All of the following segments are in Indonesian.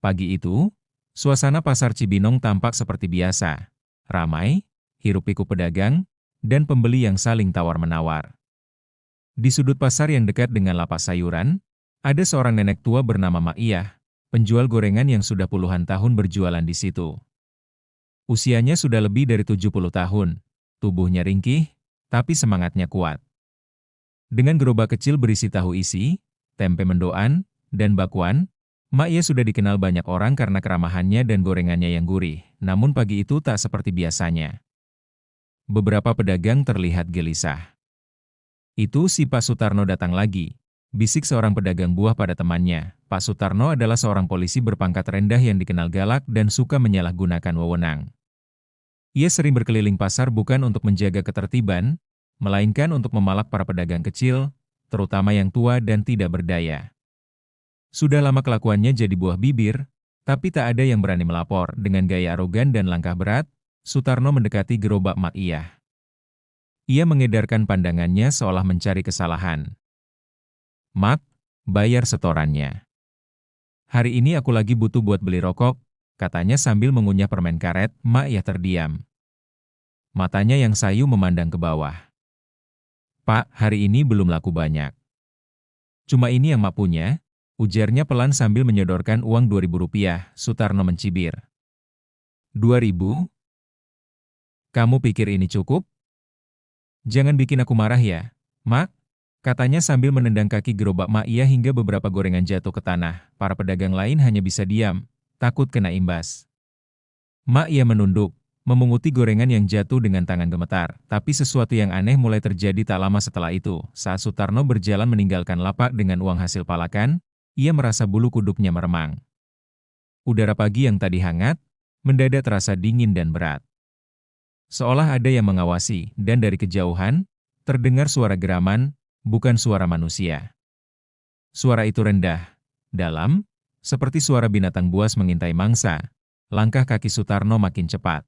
Pagi itu, suasana pasar Cibinong tampak seperti biasa. Ramai, hiruk-pikuk pedagang, dan pembeli yang saling tawar-menawar. Di sudut pasar yang dekat dengan lapak sayuran, ada seorang nenek tua bernama Mak Iyah, penjual gorengan yang sudah puluhan tahun berjualan di situ. Usianya sudah lebih dari 70 tahun, tubuhnya ringkih, tapi semangatnya kuat. Dengan gerobak kecil berisi tahu isi, tempe mendoan, dan bakwan, Mak Iyah sudah dikenal banyak orang karena keramahannya dan gorengannya yang gurih, namun pagi itu tak seperti biasanya. Beberapa pedagang terlihat gelisah. Itu si Pak Sutarno datang lagi, bisik seorang pedagang buah pada temannya. Pak Sutarno adalah seorang polisi berpangkat rendah yang dikenal galak dan suka menyalahgunakan wewenang. Ia sering berkeliling pasar bukan untuk menjaga ketertiban, melainkan untuk memalak para pedagang kecil, terutama yang tua dan tidak berdaya. Sudah lama kelakuannya jadi buah bibir, tapi tak ada yang berani melapor. Dengan gaya arogan dan langkah berat, Sutarno mendekati gerobak Mak Iyah. Ia mengedarkan pandangannya seolah mencari kesalahan. "Mak, bayar setorannya. Hari ini aku lagi butuh buat beli rokok," katanya sambil mengunyah permen karet. Mak Iyah terdiam. Matanya yang sayu memandang ke bawah. "Pak, hari ini belum laku banyak. Cuma ini yang Mak punya," ujarnya pelan sambil menyodorkan uang Rp2.000. Sutarno mencibir. "2.000? Kamu pikir ini cukup? Jangan bikin aku marah ya, Mak," katanya sambil menendang kaki gerobak Mak Iyah hingga beberapa gorengan jatuh ke tanah. Para pedagang lain hanya bisa diam, takut kena imbas. Mak Iyah menunduk, memunguti gorengan yang jatuh dengan tangan gemetar. Tapi sesuatu yang aneh mulai terjadi tak lama setelah itu. Saat Sutarno berjalan meninggalkan lapak dengan uang hasil palakan, ia merasa bulu kuduknya meremang. Udara pagi yang tadi hangat, mendadak terasa dingin dan berat. Seolah ada yang mengawasi, dan dari kejauhan, terdengar suara geraman, bukan suara manusia. Suara itu rendah, dalam, seperti suara binatang buas mengintai mangsa. Langkah kaki Sutarno makin cepat.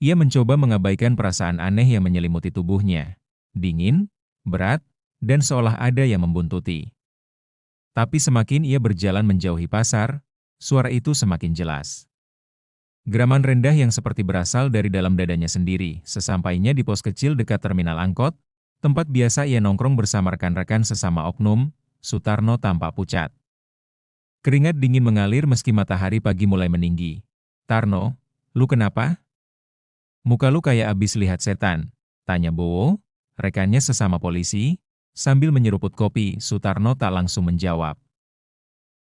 Ia mencoba mengabaikan perasaan aneh yang menyelimuti tubuhnya. Dingin, berat, dan seolah ada yang membuntuti. Tapi semakin ia berjalan menjauhi pasar, suara itu semakin jelas. Geraman rendah yang seperti berasal dari dalam dadanya sendiri. Sesampainya di pos kecil dekat terminal angkot, tempat biasa ia nongkrong bersama rekan-rekan sesama oknum, Sutarno tampak pucat. Keringat dingin mengalir meski matahari pagi mulai meninggi. "Tarno, lu kenapa? Muka lu kayak abis lihat setan," tanya Bowo, rekannya sesama polisi, sambil menyeruput kopi. Sutarno tak langsung menjawab.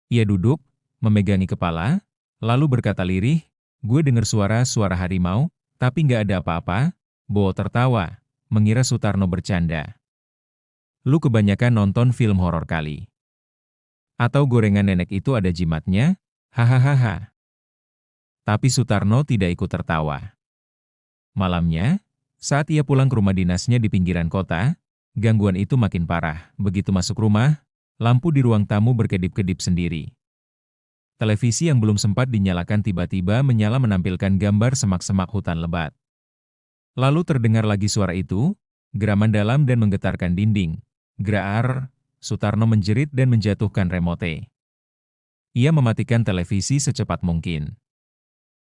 Ia duduk, memegangi kepala, lalu berkata lirih, "Gue dengar suara harimau, tapi nggak ada apa-apa." Bowo tertawa, mengira Sutarno bercanda. "Lu kebanyakan nonton film horor kali. Atau gorengan nenek itu ada jimatnya? Hahaha." Tapi Sutarno tidak ikut tertawa. Malamnya, saat ia pulang ke rumah dinasnya di pinggiran kota, gangguan itu makin parah. Begitu masuk rumah, lampu di ruang tamu berkedip-kedip sendiri. Televisi yang belum sempat dinyalakan tiba-tiba menyala menampilkan gambar semak-semak hutan lebat. Lalu terdengar lagi suara itu, geraman dalam dan menggetarkan dinding. Graar, Sutarno menjerit dan menjatuhkan remote. Ia mematikan televisi secepat mungkin.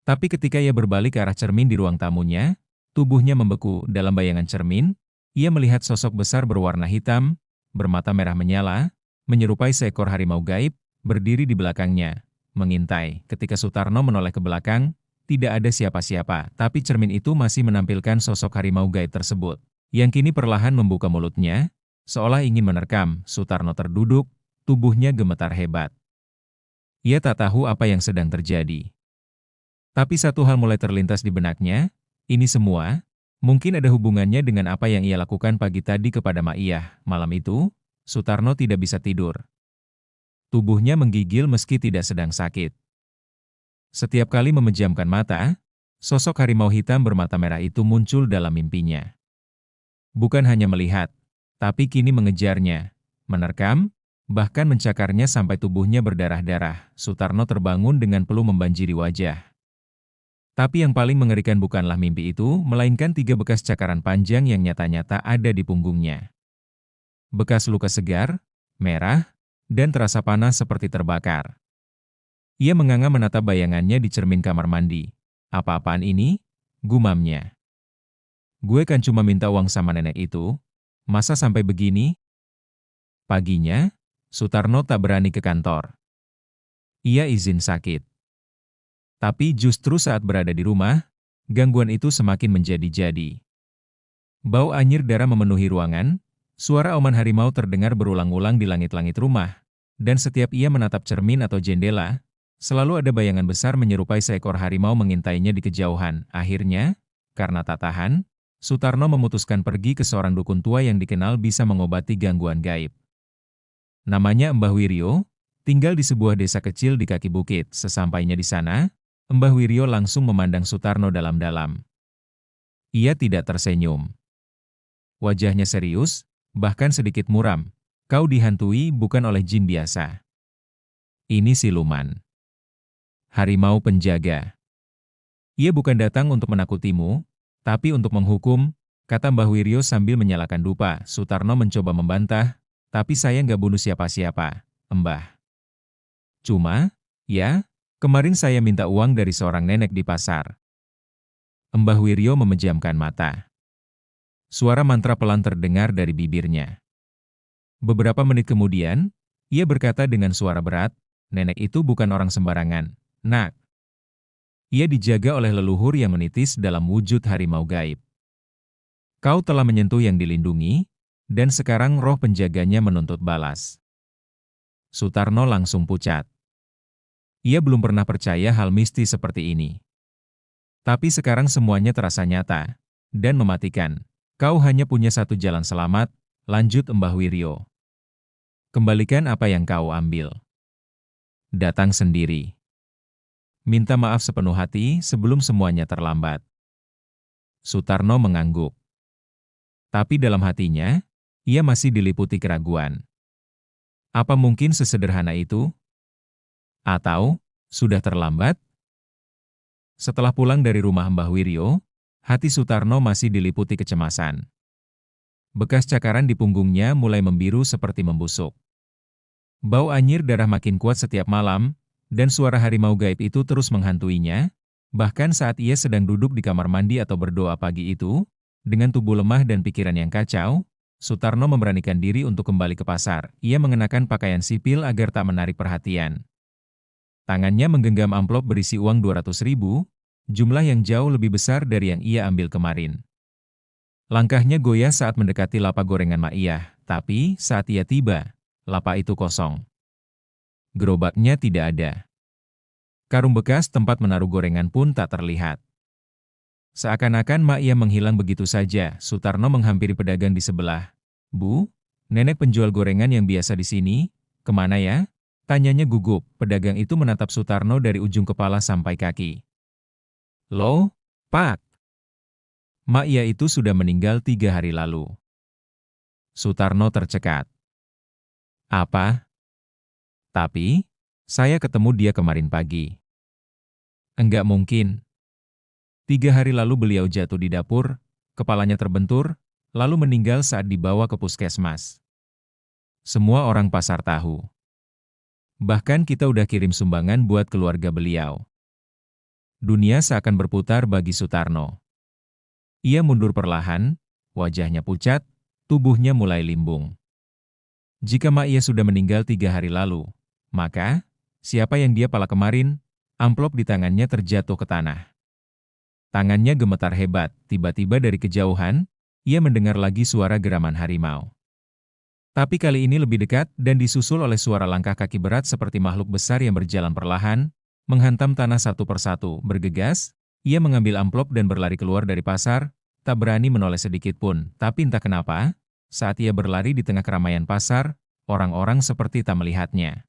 Tapi ketika ia berbalik ke arah cermin di ruang tamunya, tubuhnya membeku. Dalam bayangan cermin, ia melihat sosok besar berwarna hitam, bermata merah menyala, menyerupai seekor harimau gaib, berdiri di belakangnya, mengintai. Ketika Sutarno menoleh ke belakang, tidak ada siapa-siapa, tapi cermin itu masih menampilkan sosok harimau gaib tersebut, yang kini perlahan membuka mulutnya, seolah ingin menerkam. Sutarno terduduk, tubuhnya gemetar hebat. Ia tak tahu apa yang sedang terjadi. Tapi satu hal mulai terlintas di benaknya, ini semua, mungkin ada hubungannya dengan apa yang ia lakukan pagi tadi kepada Mak Iyah. Malam itu, Sutarno tidak bisa tidur. Tubuhnya menggigil meski tidak sedang sakit. Setiap kali memejamkan mata, sosok harimau hitam bermata merah itu muncul dalam mimpinya. Bukan hanya melihat, tapi kini mengejarnya, menerkam, bahkan mencakarnya sampai tubuhnya berdarah-darah. Sutarno terbangun dengan peluh membanjiri wajah. Tapi yang paling mengerikan bukanlah mimpi itu, melainkan 3 bekas cakaran panjang yang nyata-nyata ada di punggungnya. Bekas luka segar, merah, dan terasa panas seperti terbakar. Ia menganga menatap bayangannya di cermin kamar mandi. Apa-apaan ini? Gumamnya. Gue kan cuma minta uang sama nenek itu. Masa sampai begini? Paginya, Sutarno tak berani ke kantor. Ia izin sakit. Tapi justru saat berada di rumah, gangguan itu semakin menjadi-jadi. Bau anyir darah memenuhi ruangan, suara auman harimau terdengar berulang-ulang di langit-langit rumah, dan setiap ia menatap cermin atau jendela, selalu ada bayangan besar menyerupai seekor harimau mengintainya di kejauhan. Akhirnya, karena tak tahan, Sutarno memutuskan pergi ke seorang dukun tua yang dikenal bisa mengobati gangguan gaib. Namanya Mbah Wiryo, tinggal di sebuah desa kecil di kaki bukit. Sesampainya di sana, Mbah Wiryo langsung memandang Sutarno dalam-dalam. Ia tidak tersenyum. Wajahnya serius, bahkan sedikit muram. Kau dihantui bukan oleh jin biasa. Ini siluman. Harimau penjaga. Ia bukan datang untuk menakutimu, tapi untuk menghukum, kata Mbah Wiryo sambil menyalakan dupa. Sutarno mencoba membantah, tapi saya nggak bunuh siapa-siapa, Mbah. Cuma, ya, kemarin saya minta uang dari seorang nenek di pasar. Mbah Wiryo memejamkan mata. Suara mantra pelan terdengar dari bibirnya. Beberapa menit kemudian, ia berkata dengan suara berat, nenek itu bukan orang sembarangan, Nak. Ia dijaga oleh leluhur yang menitis dalam wujud harimau gaib. Kau telah menyentuh yang dilindungi, dan sekarang roh penjaganya menuntut balas. Sutarno langsung pucat. Ia belum pernah percaya hal mistis seperti ini. Tapi sekarang semuanya terasa nyata, dan mematikan. Kau hanya punya satu jalan selamat, lanjut Mbah Wiryo. Kembalikan apa yang kau ambil. Datang sendiri. Minta maaf sepenuh hati sebelum semuanya terlambat. Sutarno mengangguk. Tapi dalam hatinya, ia masih diliputi keraguan. Apa mungkin sesederhana itu? Atau, sudah terlambat? Setelah pulang dari rumah Mbah Wiryo, hati Sutarno masih diliputi kecemasan. Bekas cakaran di punggungnya mulai membiru seperti membusuk. Bau anyir darah makin kuat setiap malam, dan suara harimau gaib itu terus menghantuinya, bahkan saat ia sedang duduk di kamar mandi atau berdoa pagi itu, dengan tubuh lemah dan pikiran yang kacau, Sutarno memberanikan diri untuk kembali ke pasar. Ia mengenakan pakaian sipil agar tak menarik perhatian. Tangannya menggenggam amplop berisi uang 200.000, jumlah yang jauh lebih besar dari yang ia ambil kemarin. Langkahnya goyah saat mendekati lapak gorengan Maiyah, tapi saat ia tiba, lapak itu kosong. Gerobaknya tidak ada. Karung bekas tempat menaruh gorengan pun tak terlihat. Seakan-akan Maiyah menghilang begitu saja. Sutarno menghampiri pedagang di sebelah. Bu, nenek penjual gorengan yang biasa di sini, kemana ya? Tanyanya gugup. Pedagang itu menatap Sutarno dari ujung kepala sampai kaki. Loh, Pak? Maiyah itu sudah meninggal 3 hari lalu. Sutarno tercekat. Apa? Tapi, saya ketemu dia kemarin pagi. Enggak mungkin. 3 hari lalu beliau jatuh di dapur, kepalanya terbentur, lalu meninggal saat dibawa ke puskesmas. Semua orang pasar tahu. Bahkan kita udah kirim sumbangan buat keluarga beliau. Dunia seakan berputar bagi Sutarno. Ia mundur perlahan, wajahnya pucat, tubuhnya mulai limbung. Jika Maiyah sudah meninggal 3 hari lalu, maka, siapa yang dia pala kemarin? Amplop di tangannya terjatuh ke tanah. Tangannya gemetar hebat, tiba-tiba dari kejauhan, ia mendengar lagi suara geraman harimau. Tapi kali ini lebih dekat dan disusul oleh suara langkah kaki berat seperti makhluk besar yang berjalan perlahan, menghantam tanah satu persatu. Bergegas, ia mengambil amplop dan berlari keluar dari pasar, tak berani menoleh sedikit pun. Tapi entah kenapa, saat ia berlari di tengah keramaian pasar, orang-orang seperti tak melihatnya.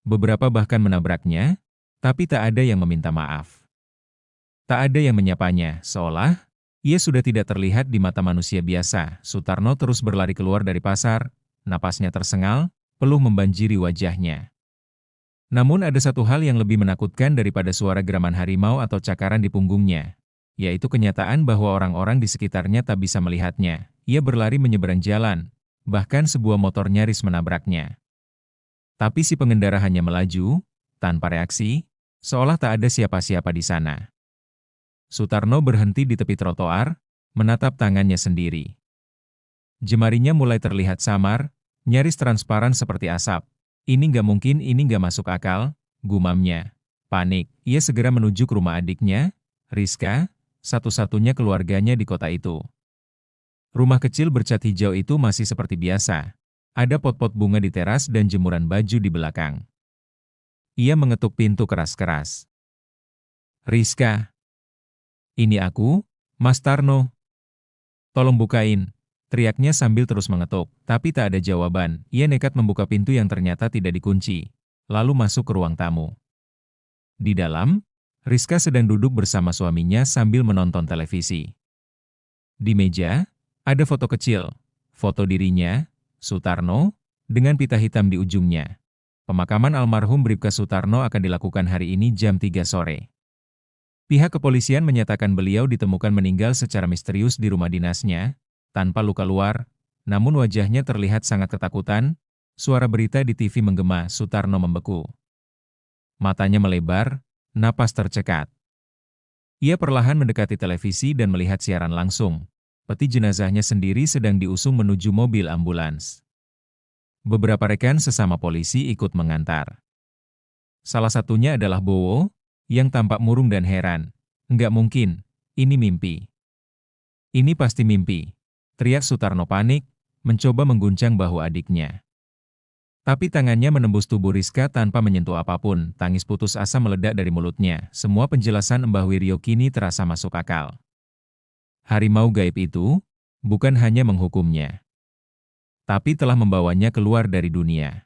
Beberapa bahkan menabraknya, tapi tak ada yang meminta maaf. Tak ada yang menyapanya, seolah ia sudah tidak terlihat di mata manusia biasa. Sutarno terus berlari keluar dari pasar, napasnya tersengal, peluh membanjiri wajahnya. Namun ada satu hal yang lebih menakutkan daripada suara geraman harimau atau cakaran di punggungnya, yaitu kenyataan bahwa orang-orang di sekitarnya tak bisa melihatnya. Ia berlari menyeberang jalan, bahkan sebuah motor nyaris menabraknya. Tapi si pengendara hanya melaju, tanpa reaksi, seolah tak ada siapa-siapa di sana. Sutarno berhenti di tepi trotoar, menatap tangannya sendiri. Jemarinya mulai terlihat samar, nyaris transparan seperti asap. Ini nggak masuk akal, gumamnya. Panik, ia segera menuju ke rumah adiknya, Rizka, satu-satunya keluarganya di kota itu. Rumah kecil bercat hijau itu masih seperti biasa. Ada pot-pot bunga di teras dan jemuran baju di belakang. Ia mengetuk pintu keras-keras. Rizka. Ini aku, Mas Tarno. Tolong bukain. Teriaknya sambil terus mengetuk, tapi tak ada jawaban. Ia nekat membuka pintu yang ternyata tidak dikunci, lalu masuk ke ruang tamu. Di dalam, Rizka sedang duduk bersama suaminya sambil menonton televisi. Di meja, ada foto kecil, foto dirinya, Sutarno, dengan pita hitam di ujungnya. Pemakaman almarhum Bribka Sutarno akan dilakukan hari ini jam 3 sore. Pihak kepolisian menyatakan beliau ditemukan meninggal secara misterius di rumah dinasnya, tanpa luka luar, namun wajahnya terlihat sangat ketakutan. Suara berita di TV menggema, Sutarno membeku. Matanya melebar, napas tercekat. Ia perlahan mendekati televisi dan melihat siaran langsung. Peti jenazahnya sendiri sedang diusung menuju mobil ambulans. Beberapa rekan sesama polisi ikut mengantar. Salah satunya adalah Bowo, yang tampak murung dan heran. Nggak mungkin, ini mimpi. Ini pasti mimpi. Teriak Sutarno panik, mencoba mengguncang bahu adiknya. Tapi tangannya menembus tubuh Rizka tanpa menyentuh apapun, tangis putus asa meledak dari mulutnya. Semua penjelasan Mbah Wiryo kini terasa masuk akal. Harimau gaib itu, bukan hanya menghukumnya, tapi telah membawanya keluar dari dunia.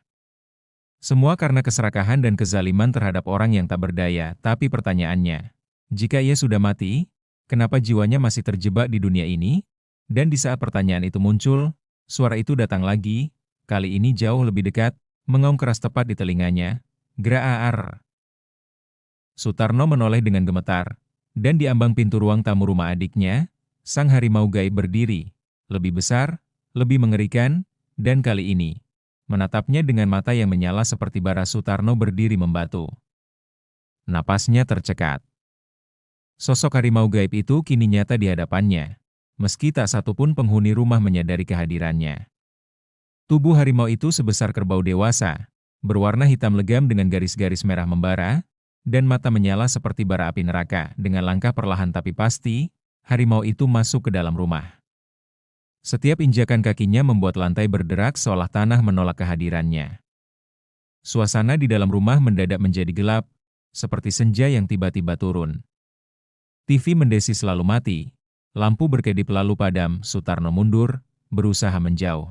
Semua karena keserakahan dan kezaliman terhadap orang yang tak berdaya, tapi pertanyaannya, jika ia sudah mati, kenapa jiwanya masih terjebak di dunia ini? Dan di saat pertanyaan itu muncul, suara itu datang lagi, kali ini jauh lebih dekat, mengaum keras tepat di telinganya. Graar. Sutarno menoleh dengan gemetar, dan di ambang pintu ruang tamu rumah adiknya, sang harimau gaib berdiri, lebih besar, lebih mengerikan, dan kali ini, menatapnya dengan mata yang menyala seperti bara. Sutarno berdiri membatu. Napasnya tercekat. Sosok harimau gaib itu kini nyata di hadapannya. Meski tak satupun penghuni rumah menyadari kehadirannya. Tubuh harimau itu sebesar kerbau dewasa, berwarna hitam legam dengan garis-garis merah membara, dan mata menyala seperti bara api neraka. Dengan langkah perlahan tapi pasti, harimau itu masuk ke dalam rumah. Setiap injakan kakinya membuat lantai berderak seolah tanah menolak kehadirannya. Suasana di dalam rumah mendadak menjadi gelap, seperti senja yang tiba-tiba turun. TV mendesis lalu mati. Lampu berkedip lalu padam. Sutarno mundur, berusaha menjauh.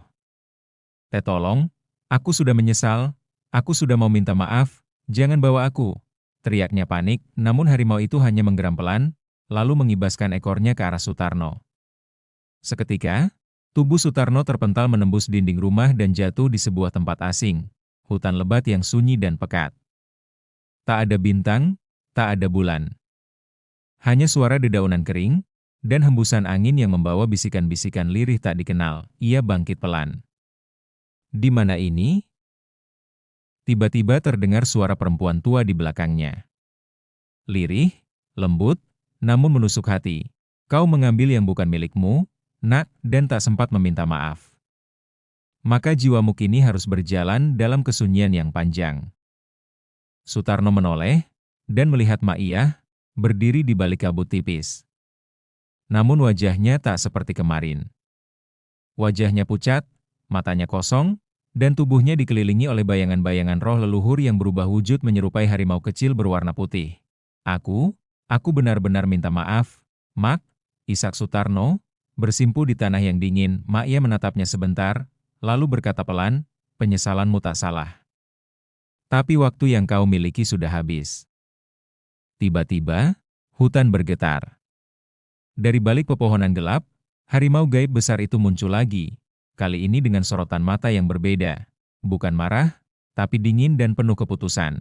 Tolong, aku sudah menyesal, aku sudah mau minta maaf, jangan bawa aku. Teriaknya panik, namun harimau itu hanya menggeram pelan, lalu mengibaskan ekornya ke arah Sutarno. Seketika, tubuh Sutarno terpental menembus dinding rumah dan jatuh di sebuah tempat asing, hutan lebat yang sunyi dan pekat. Tak ada bintang, tak ada bulan. Hanya suara dedaunan kering, dan hembusan angin yang membawa bisikan-bisikan lirih tak dikenal. Ia bangkit pelan. Di mana ini? Tiba-tiba terdengar suara perempuan tua di belakangnya. Lirih, lembut, namun menusuk hati. Kau mengambil yang bukan milikmu, nak, dan tak sempat meminta maaf. Maka jiwamu kini harus berjalan dalam kesunyian yang panjang. Sutarno menoleh, dan melihat Maiyah, berdiri di balik kabut tipis. Namun wajahnya tak seperti kemarin. Wajahnya pucat, matanya kosong, dan tubuhnya dikelilingi oleh bayangan-bayangan roh leluhur yang berubah wujud menyerupai harimau kecil berwarna putih. Aku benar-benar minta maaf, Mak, isak Sutarno, bersimpu di tanah yang dingin. Maia menatapnya sebentar, lalu berkata pelan, penyesalanmu tak salah. Tapi waktu yang kau miliki sudah habis. Tiba-tiba, hutan bergetar. Dari balik pepohonan gelap, harimau gaib besar itu muncul lagi, kali ini dengan sorotan mata yang berbeda. Bukan marah, tapi dingin dan penuh keputusan.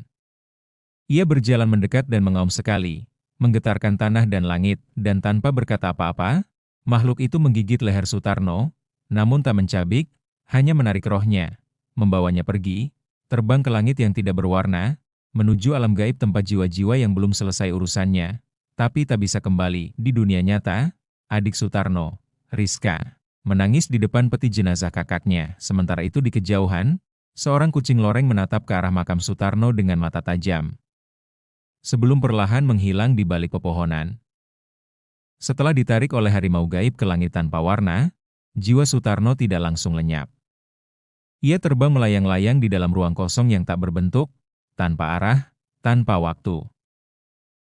Ia berjalan mendekat dan mengaum sekali, menggetarkan tanah dan langit, dan tanpa berkata apa-apa, makhluk itu menggigit leher Sutarno, namun tak mencabik, hanya menarik rohnya, membawanya pergi, terbang ke langit yang tidak berwarna, menuju alam gaib tempat jiwa-jiwa yang belum selesai urusannya, tapi tak bisa kembali. Di dunia nyata, adik Sutarno, Rizka, menangis di depan peti jenazah kakaknya. Sementara itu di kejauhan, seorang kucing loreng menatap ke arah makam Sutarno dengan mata tajam, sebelum perlahan menghilang di balik pepohonan. Setelah ditarik oleh harimau gaib ke langit tanpa warna, jiwa Sutarno tidak langsung lenyap. Ia terbang melayang-layang di dalam ruang kosong yang tak berbentuk, tanpa arah, tanpa waktu.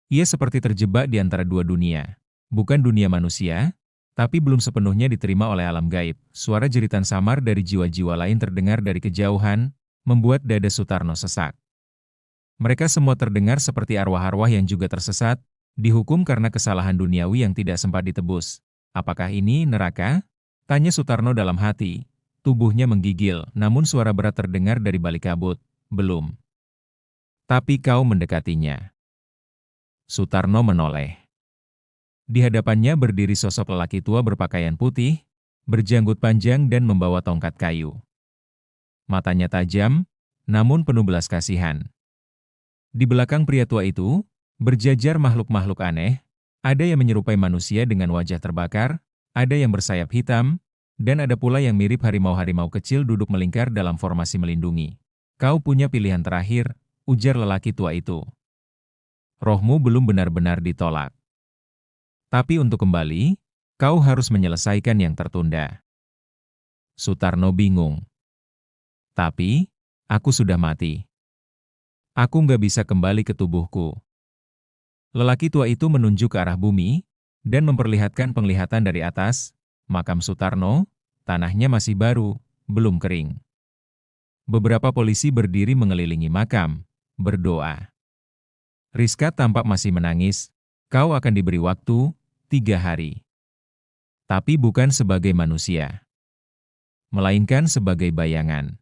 Ia seperti terjebak di antara dua dunia. Bukan dunia manusia, tapi belum sepenuhnya diterima oleh alam gaib. Suara jeritan samar dari jiwa-jiwa lain terdengar dari kejauhan, membuat dada Sutarno sesak. Mereka semua terdengar seperti arwah-arwah yang juga tersesat, dihukum karena kesalahan duniawi yang tidak sempat ditebus. Apakah ini neraka? Tanya Sutarno dalam hati. Tubuhnya menggigil, namun suara berat terdengar dari balik kabut. Belum. Tapi kau mendekatinya. Sutarno menoleh. Di hadapannya berdiri sosok lelaki tua berpakaian putih, berjanggut panjang dan membawa tongkat kayu. Matanya tajam, namun penuh belas kasihan. Di belakang pria tua itu, berjajar makhluk-makhluk aneh, ada yang menyerupai manusia dengan wajah terbakar, ada yang bersayap hitam, dan ada pula yang mirip harimau-harimau kecil duduk melingkar dalam formasi melindungi. Kau punya pilihan terakhir, ujar lelaki tua itu. Rohmu belum benar-benar ditolak. Tapi untuk kembali, kau harus menyelesaikan yang tertunda. Sutarno bingung. Tapi, aku sudah mati. Aku nggak bisa kembali ke tubuhku. Lelaki tua itu menunjuk ke arah bumi, dan memperlihatkan penglihatan dari atas. Makam Sutarno, tanahnya masih baru, belum kering. Beberapa polisi berdiri mengelilingi makam, berdoa. Rizka tampak masih menangis. Kau akan diberi waktu 3 hari. Tapi bukan sebagai manusia, melainkan sebagai bayangan.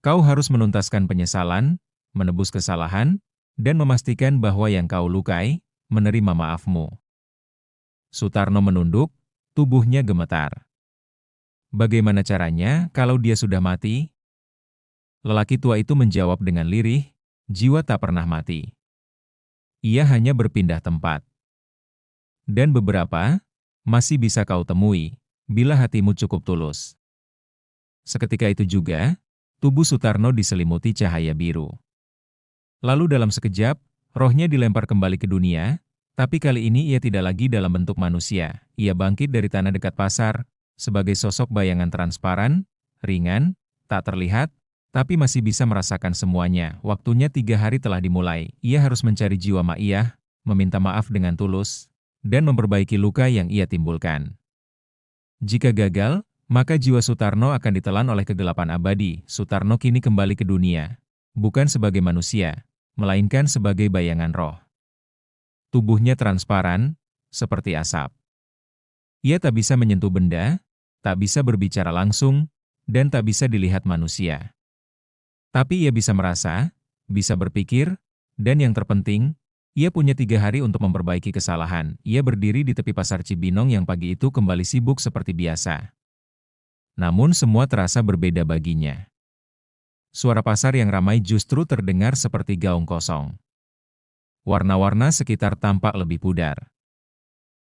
Kau harus menuntaskan penyesalan, menebus kesalahan, dan memastikan bahwa yang kau lukai, menerima maafmu. Sutarno menunduk, tubuhnya gemetar. Bagaimana caranya kalau dia sudah mati? Lelaki tua itu menjawab dengan lirih, jiwa tak pernah mati. Ia hanya berpindah tempat. Dan beberapa, masih bisa kau temui, bila hatimu cukup tulus. Seketika itu juga, tubuh Sutarno diselimuti cahaya biru. Lalu dalam sekejap, rohnya dilempar kembali ke dunia, tapi kali ini ia tidak lagi dalam bentuk manusia. Ia bangkit dari tanah dekat pasar, sebagai sosok bayangan transparan, ringan, tak terlihat, tapi masih bisa merasakan semuanya. Waktunya 3 hari telah dimulai. Ia harus mencari jiwa Ma'iyah, meminta maaf dengan tulus, dan memperbaiki luka yang ia timbulkan. Jika gagal, maka jiwa Sutarno akan ditelan oleh kegelapan abadi. Sutarno kini kembali ke dunia, bukan sebagai manusia, melainkan sebagai bayangan roh. Tubuhnya transparan, seperti asap. Ia tak bisa menyentuh benda, tak bisa berbicara langsung, dan tak bisa dilihat manusia. Tapi ia bisa merasa, bisa berpikir, dan yang terpenting, ia punya 3 hari untuk memperbaiki kesalahan. Ia berdiri di tepi pasar Cibinong yang pagi itu kembali sibuk seperti biasa. Namun semua terasa berbeda baginya. Suara pasar yang ramai justru terdengar seperti gaung kosong. Warna-warna sekitar tampak lebih pudar.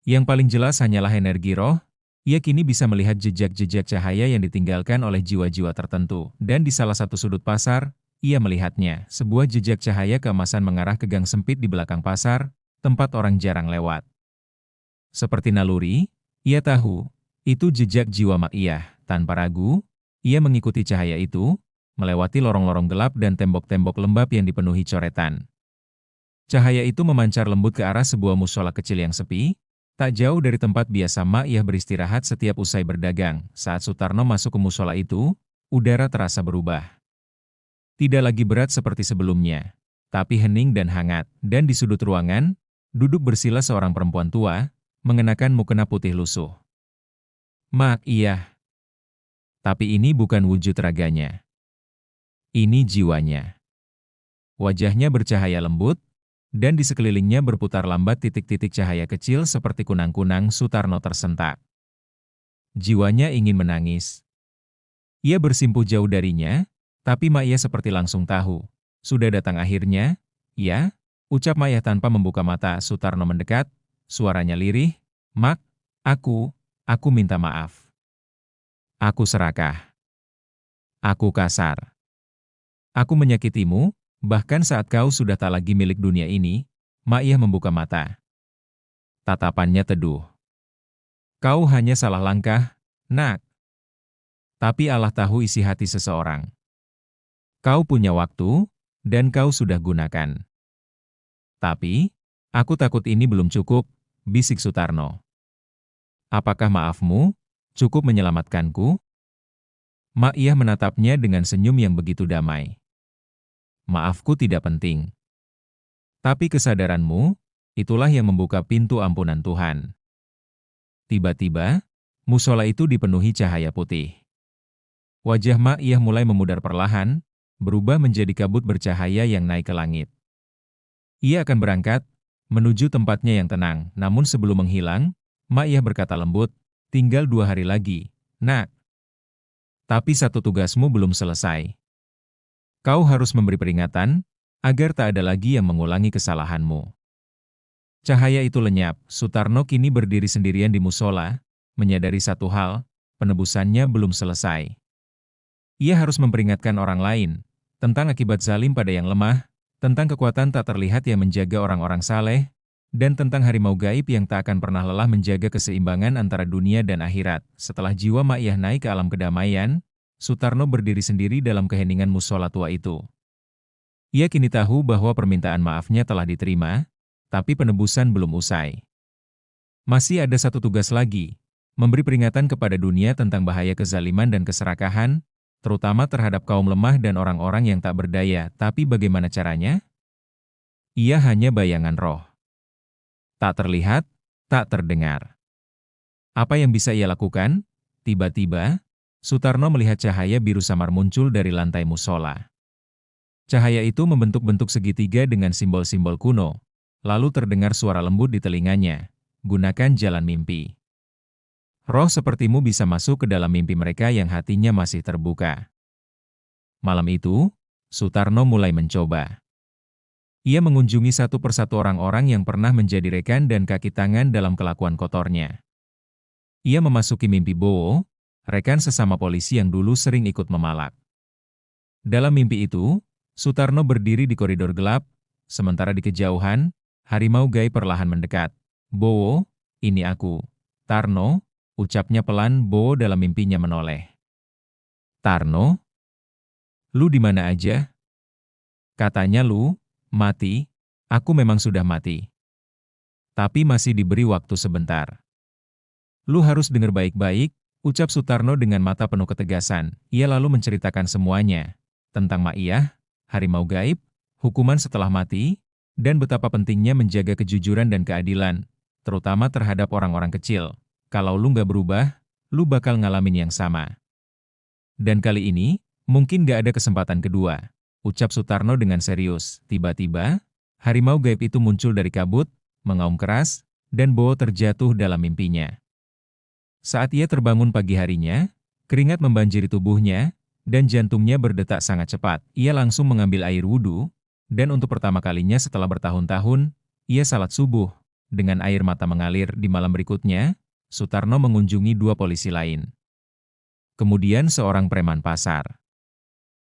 Yang paling jelas hanyalah energi roh. Ia kini bisa melihat jejak-jejak cahaya yang ditinggalkan oleh jiwa-jiwa tertentu. Dan di salah satu sudut pasar, ia melihatnya, sebuah jejak cahaya keemasan mengarah ke gang sempit di belakang pasar, tempat orang jarang lewat. Seperti naluri, ia tahu, itu jejak jiwa Ma'iyah. Tanpa ragu, ia mengikuti cahaya itu, melewati lorong-lorong gelap dan tembok-tembok lembab yang dipenuhi coretan. Cahaya itu memancar lembut ke arah sebuah mushola kecil yang sepi, tak jauh dari tempat biasa Ma'iyah beristirahat setiap usai berdagang. Saat Sutarno masuk ke mushola itu, udara terasa berubah. Tidak lagi berat seperti sebelumnya, tapi hening dan hangat. Dan di sudut ruangan, duduk bersila seorang perempuan tua, mengenakan mukena putih lusuh. Ma'iyah. Tapi ini bukan wujud raganya. Ini jiwanya. Wajahnya bercahaya lembut, dan di sekelilingnya berputar lambat titik-titik cahaya kecil seperti kunang-kunang. Sutarno tersentak. Jiwanya ingin menangis. Ia bersimpuh jauh darinya, tapi Ma'iyah seperti langsung tahu. sudah datang akhirnya, ya? Ucap Ma'iyah tanpa membuka mata. Sutarno mendekat, suaranya lirih, Mak, aku minta maaf. Aku serakah. Aku kasar. Aku menyakitimu, bahkan saat kau sudah tak lagi milik dunia ini. Ma'iyah membuka mata. Tatapannya teduh. Kau hanya salah langkah, Nak. Tapi Allah tahu isi hati seseorang. Kau punya waktu, dan kau sudah gunakan. Tapi, aku takut ini belum cukup, bisik Sutarno. Apakah maafmu cukup menyelamatkanku? Ma'iyah menatapnya dengan senyum yang begitu damai. Maafku tidak penting. Tapi kesadaranmu, itulah yang membuka pintu ampunan Tuhan. Tiba-tiba, musola itu dipenuhi cahaya putih. Wajah Ma'iyah mulai memudar perlahan, berubah menjadi kabut bercahaya yang naik ke langit. Ia akan berangkat, menuju tempatnya yang tenang, namun sebelum menghilang, Ma'iyah berkata lembut, tinggal 2 hari lagi, Nak. Tapi satu tugasmu belum selesai. Kau harus memberi peringatan, agar tak ada lagi yang mengulangi kesalahanmu. Cahaya itu lenyap, Sutarno kini berdiri sendirian di musola, menyadari satu hal, penebusannya belum selesai. Ia harus memperingatkan orang lain, tentang akibat zalim pada yang lemah, tentang kekuatan tak terlihat yang menjaga orang-orang saleh, dan tentang harimau gaib yang tak akan pernah lelah menjaga keseimbangan antara dunia dan akhirat. Setelah jiwa Ma'iyah naik ke alam kedamaian, Sutarno berdiri sendiri dalam keheningan musola tua itu. Ia kini tahu bahwa permintaan maafnya telah diterima, tapi penebusan belum usai. Masih ada satu tugas lagi, memberi peringatan kepada dunia tentang bahaya kezaliman dan keserakahan, terutama terhadap kaum lemah dan orang-orang yang tak berdaya. Tapi bagaimana caranya? Ia hanya bayangan roh. Tak terlihat, tak terdengar. Apa yang bisa ia lakukan? Tiba-tiba, Sutarno melihat cahaya biru samar muncul dari lantai musola. Cahaya itu membentuk-bentuk segitiga dengan simbol-simbol kuno, lalu terdengar suara lembut di telinganya, gunakan jalan mimpi. Roh sepertimu bisa masuk ke dalam mimpi mereka yang hatinya masih terbuka. Malam itu, Sutarno mulai mencoba. Ia mengunjungi satu persatu orang-orang yang pernah menjadi rekan dan kaki tangan dalam kelakuan kotornya. Ia memasuki mimpi Bowo, rekan sesama polisi yang dulu sering ikut memalak. Dalam mimpi itu, Sutarno berdiri di koridor gelap, sementara di kejauhan, harimau gaib perlahan mendekat. Bowo, ini aku. Tarno, ucapnya pelan. Bowo dalam mimpinya menoleh. Tarno? Lu di mana aja? Katanya lu, mati. Aku memang sudah mati. Tapi masih diberi waktu sebentar. Lu harus dengar baik-baik, ucap Sutarno dengan mata penuh ketegasan. Ia lalu menceritakan semuanya. Tentang Ma'iyah, harimau gaib, hukuman setelah mati, dan betapa pentingnya menjaga kejujuran dan keadilan, terutama terhadap orang-orang kecil. Kalau lu nggak berubah, lu bakal ngalamin yang sama. Dan kali ini, mungkin nggak ada kesempatan kedua, ucap Sutarno dengan serius. Tiba-tiba, harimau gaib itu muncul dari kabut, mengaum keras, dan Bowo terjatuh dalam mimpinya. Saat ia terbangun pagi harinya, keringat membanjiri tubuhnya, dan jantungnya berdetak sangat cepat. Ia langsung mengambil air wudhu, dan untuk pertama kalinya setelah bertahun-tahun, ia salat subuh. Dengan air mata mengalir di malam berikutnya, Sutarno mengunjungi 2 polisi lain. Kemudian seorang preman pasar.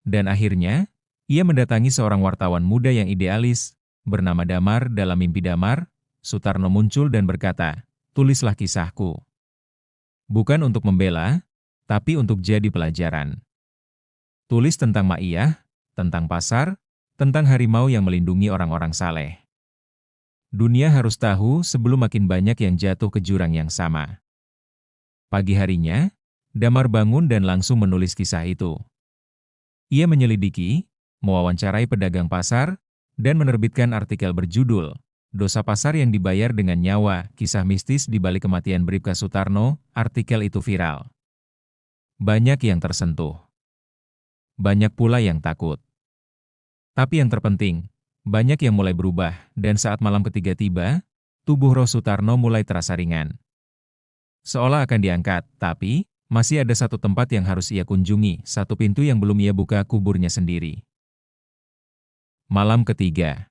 Dan akhirnya, ia mendatangi seorang wartawan muda yang idealis, bernama Damar. Dalam mimpi Damar, Sutarno muncul dan berkata, tulislah kisahku. Bukan untuk membela, tapi untuk jadi pelajaran. Tulis tentang Ma'iyah, tentang pasar, tentang harimau yang melindungi orang-orang saleh. Dunia harus tahu sebelum makin banyak yang jatuh ke jurang yang sama. Pagi harinya, Damar bangun dan langsung menulis kisah itu. Ia menyelidiki, mewawancarai pedagang pasar, dan menerbitkan artikel berjudul, Dosa Pasar yang Dibayar dengan Nyawa, Kisah Mistis di Balik Kematian Bribka Sutarno. Artikel itu viral. Banyak yang tersentuh. Banyak pula yang takut. Tapi yang terpenting, banyak yang mulai berubah, dan saat malam ketiga tiba, tubuh roh Sutarno mulai terasa ringan. Seolah akan diangkat, tapi masih ada satu tempat yang harus ia kunjungi, satu pintu yang belum ia buka, kuburnya sendiri. Malam ketiga.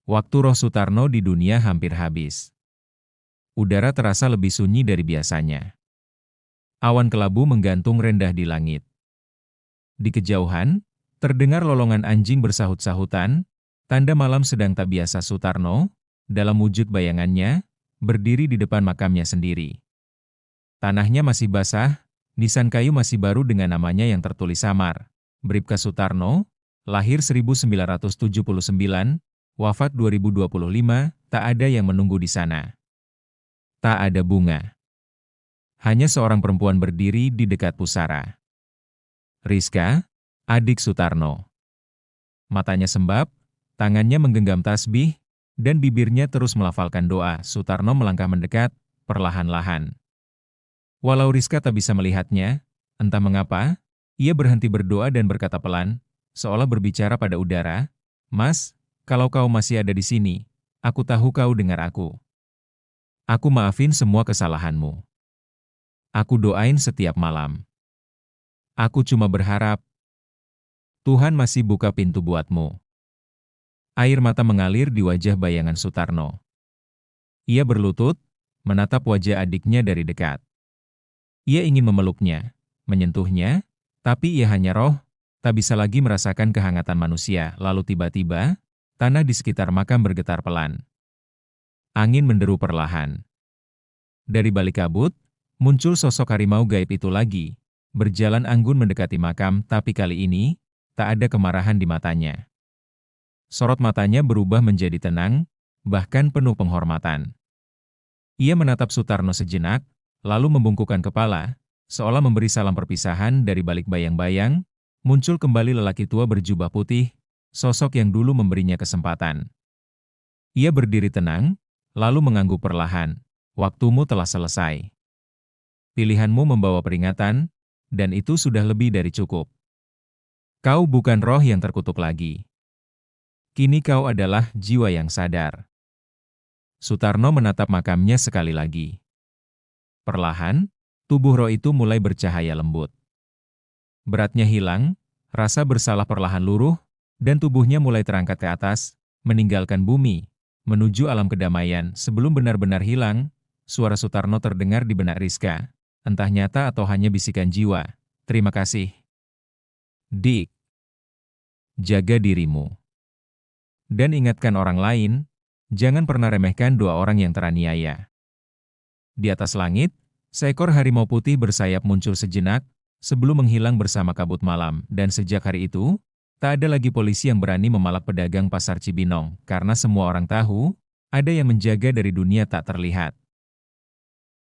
Waktu Roh Sutarno di dunia hampir habis. Udara terasa lebih sunyi dari biasanya. Awan kelabu menggantung rendah di langit. Di kejauhan, terdengar lolongan anjing bersahut-sahutan, tanda malam sedang tak biasa. Sutarno, dalam wujud bayangannya, berdiri di depan makamnya sendiri. Tanahnya masih basah, nisan kayu masih baru dengan namanya yang tertulis samar. Bribka Sutarno, lahir 1979, wafat 2025, tak ada yang menunggu di sana. Tak ada bunga. Hanya seorang perempuan berdiri di dekat pusara. Rizka, adik Sutarno. Matanya sembab, tangannya menggenggam tasbih, dan bibirnya terus melafalkan doa. Sutarno melangkah mendekat, perlahan-lahan. Walau Rizka tak bisa melihatnya, entah mengapa, ia berhenti berdoa dan berkata pelan, seolah berbicara pada udara, "Mas, kalau kau masih ada di sini, aku tahu kau dengar aku. Aku maafin semua kesalahanmu. Aku doain setiap malam. Aku cuma berharap Tuhan masih buka pintu buatmu." Air mata mengalir di wajah bayangan Sutarno. Ia berlutut, menatap wajah adiknya dari dekat. Ia ingin memeluknya, menyentuhnya, tapi ia hanya roh, tak bisa lagi merasakan kehangatan manusia. Lalu tiba-tiba, tanah di sekitar makam bergetar pelan. Angin menderu perlahan. Dari balik kabut, muncul sosok harimau gaib itu lagi, berjalan anggun mendekati makam, tapi kali ini, tak ada kemarahan di matanya. Sorot matanya berubah menjadi tenang, bahkan penuh penghormatan. Ia menatap Sutarno sejenak, lalu membungkukkan kepala, seolah memberi salam perpisahan. Dari balik bayang-bayang, muncul kembali lelaki tua berjubah putih, sosok yang dulu memberinya kesempatan. Ia berdiri tenang, lalu mengangguk perlahan, "Waktumu telah selesai. Pilihanmu membawa peringatan, dan itu sudah lebih dari cukup. Kau bukan roh yang terkutuk lagi. Kini kau adalah jiwa yang sadar." Sutarno menatap makamnya sekali lagi. Perlahan, tubuh roh itu mulai bercahaya lembut. Beratnya hilang, rasa bersalah perlahan luruh, dan tubuhnya mulai terangkat ke atas, meninggalkan bumi, menuju alam kedamaian. Sebelum benar-benar hilang, suara Sutarno terdengar di benak Rizka, entah nyata atau hanya bisikan jiwa. "Terima kasih, Dik. Jaga dirimu. Dan ingatkan orang lain, jangan pernah remehkan dua orang yang teraniaya." Di atas langit, seekor harimau putih bersayap muncul sejenak, sebelum menghilang bersama kabut malam. Dan sejak hari itu, tak ada lagi polisi yang berani memalak pedagang pasar Cibinong, karena semua orang tahu, ada yang menjaga dari dunia tak terlihat.